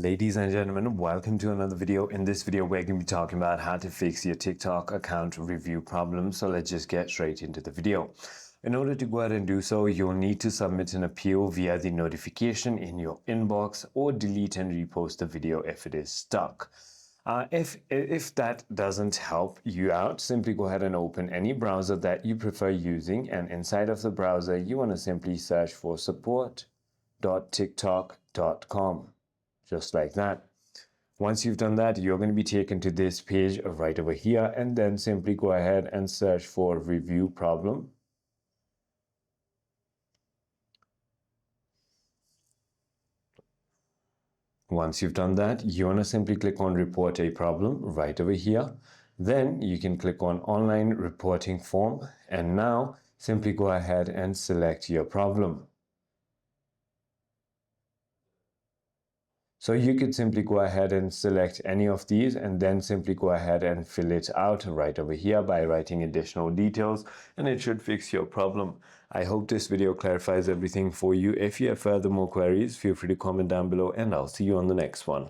Ladies and gentlemen, welcome to another video. In this video, we're going to be talking about how to fix your TikTok account review problem. So let's just get straight into the video. In order to go ahead and do so, you'll need to submit an appeal via the notification in your inbox or delete and repost the video if it is stuck. If that doesn't help you out, simply go ahead and open any browser that you prefer using, and inside of the browser, you want to simply search for support.tiktok.com. Just like that. Once you've done that, you're going to be taken to this page right over here, and then simply go ahead and search for review problem. Once you've done that, you want to simply click on report a problem right over here. Then you can click on online reporting form, and now simply go ahead and select your problem. So you could simply go ahead and select any of these and then simply go ahead and fill it out right over here by writing additional details, and it should fix your problem. I hope this video clarifies everything for you. If you have further more queries, feel free to comment down below, and I'll see you on the next one.